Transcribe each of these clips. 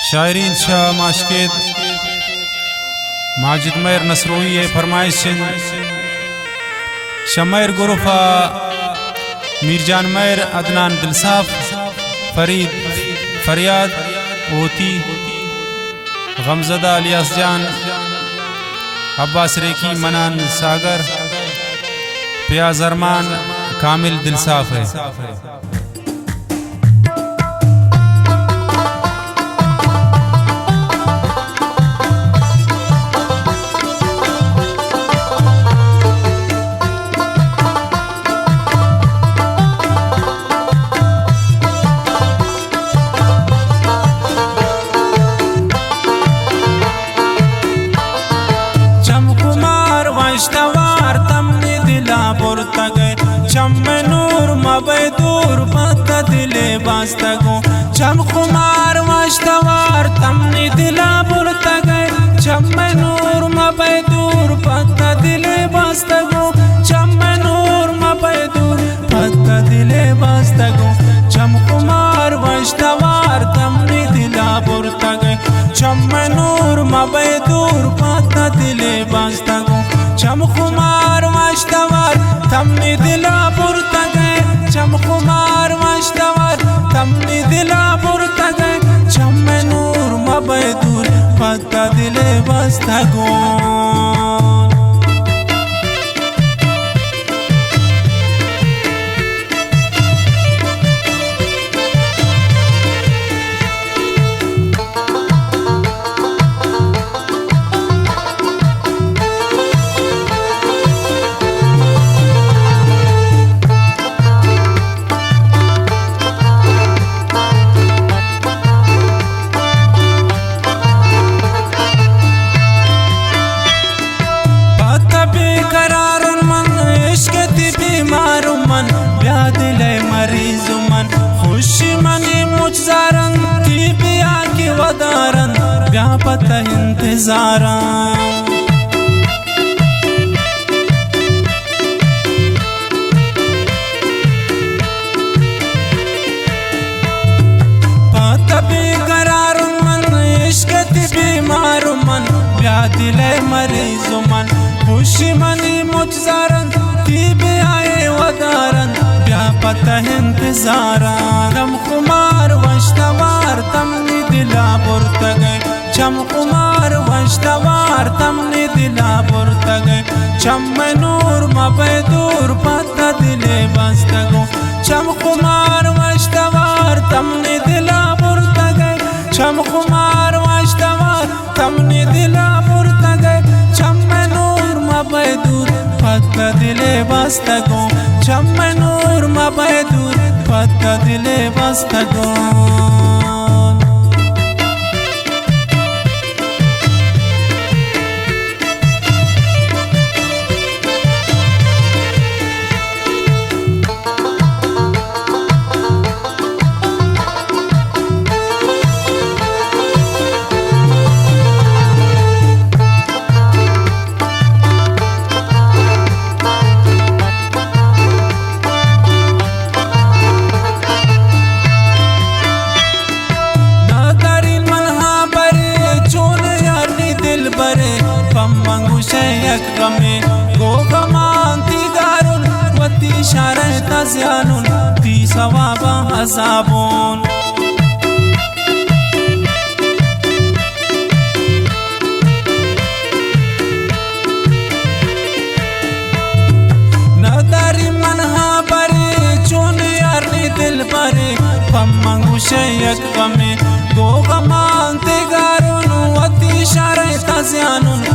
शायरीन शाह माशकेद माजिद मैर नसरोई है फरमाइश शमैर गुरुफा मीरजान मैर अदनान दिलसाफ फरीद फरियाद ओती गमजदा अलियास जान अब्बास रेखी मनान सागर प्याज अरमान कामिल दिलसाफ है। दूर पत्ता दिले बास्ता गो चम खुमार वाश्तवार तमने दिला बुरता गए चम नूर मबे दूर पत्ता दिले बास्ता गो चम नूर मबे दूर पत्ता दिले बास्ता गो चम खुमार वाश्तवार तमने दिला बुरता गए चम नूर मबे दूर पत्ता दिले बास्ता गो चम खुमार वाश्तवार तमने दिला बुरता गए चम खुमार वाश्तवार तमने दिला बुरता गए चम नूर मबे दूर पत्ता दिले बस्ता गो। पता इंतजारा पता बेकरार मन इश्क बीमार मन दिल मरीज मन खुशी मनी मुझारन तीबे आए वदारन पता इंतजारा गम खुमार वश्तवार तमने दिला बुरता गए चम कुमार वश्तवार तमने दिला बुरता गए चम नूर मबे दूर पत्ता दिले बस्ता गो चम कुमार वश्तवार तमने दिला बुरता गए चम कुमार वश्तवार तमने दिला बुरता गए चम नूर मबे दूर पत्ता दिले बस्ता गो चम नूर मबे दूर पत्ता दिले बस्ता गो। गो गमांती गारुन वती शारे तज़यानुन ती सवाबा अज़ाबुन नदारी मनहा बरे चोन यारनी दिल बरे पम्मंगु शयक गमे गो गमांती गारुन वती शारे तज़यानुन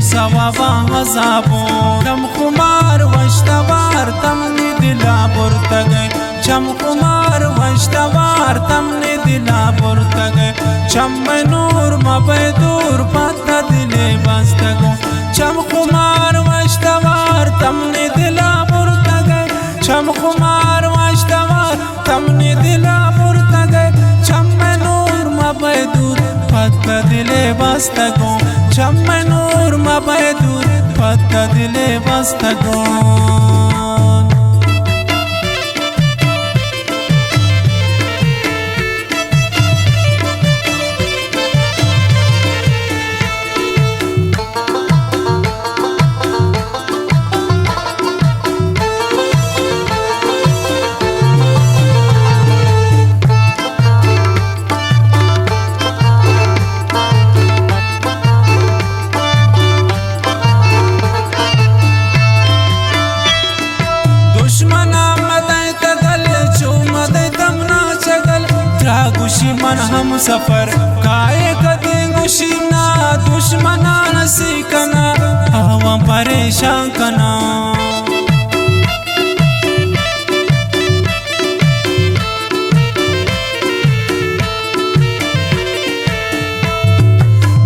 सवाबा अज़ाबुन चम खुमार वश्तवार तमने दिला बुरता गए चम खुमार वश्तवार तमने दिला बुरता गए चम नूर मबे दूर पत्ता दिले बस्ता गो चम खुमार वश्तवार तमने दिला बुरता गए चम खुमार वश्तवार तमने दिला बुरता गए चम नूर मबे दूर पत्ता दिले बस्ता गो चम नूर मबे दूर पत्ता दिले बस्ता गो। من هم سفر کائے کدی گوشینا دشمنا نسی کنا ہوا پریشان کنا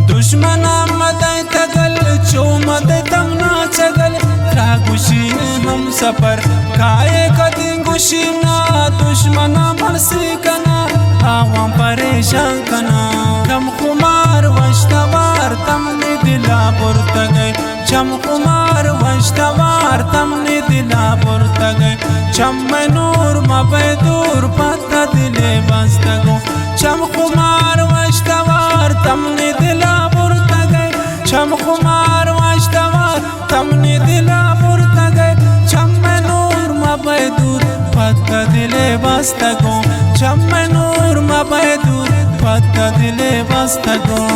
دشمنا مدای تگل چو مدای تمنا چگل را گوشین هم سفر کائے کدی گوشینا دشمنا مرسی کنا آوام پریشان کنا کم خمار وشتوار تمنی دلا برتا گئی چم خمار وشتوار تمنی دلا برتا گئی چم میں نور مبے دور پتا دلے بستا گو چم خمار وشتوار تمنی دلا برتا گئی چم خمار وشتوار تمنی دلا برتا گئی چم میں نور مبے دور پتا دلے بستا گو چم میں نور مبے دور پتا دلے بستا گو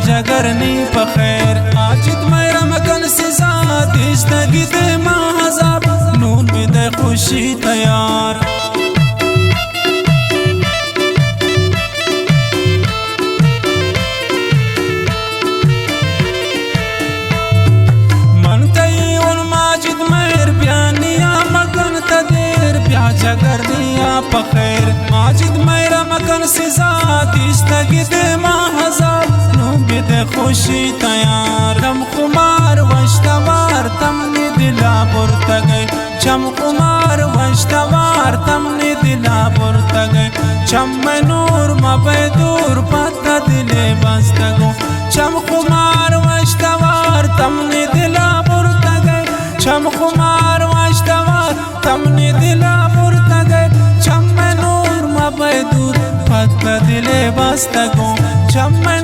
جگرنی پخیر آجد میرا مکن سزا دیشتگی دے محضاب نون بھی دے خوشی تیار من تی ان ماجد میر بیانیا مکن تدیر بیا جگرنیا پخیر آجد میرا مکن سزا دیشتگی دے محضاب دے خوشی تیار چم خمار وشتوار تمنی دلا برتا گئی چم خمار وشتوار تمنی دلا برتا گئی چم میں نور مبے دور پتا دلے بستا گو چم خمار وشتوار تمنی دلا برتا گئی چم خمار وشتوار تمنی دلا برتا گئی چم میں نور مبے دور پتا دلے بستا گو چم میں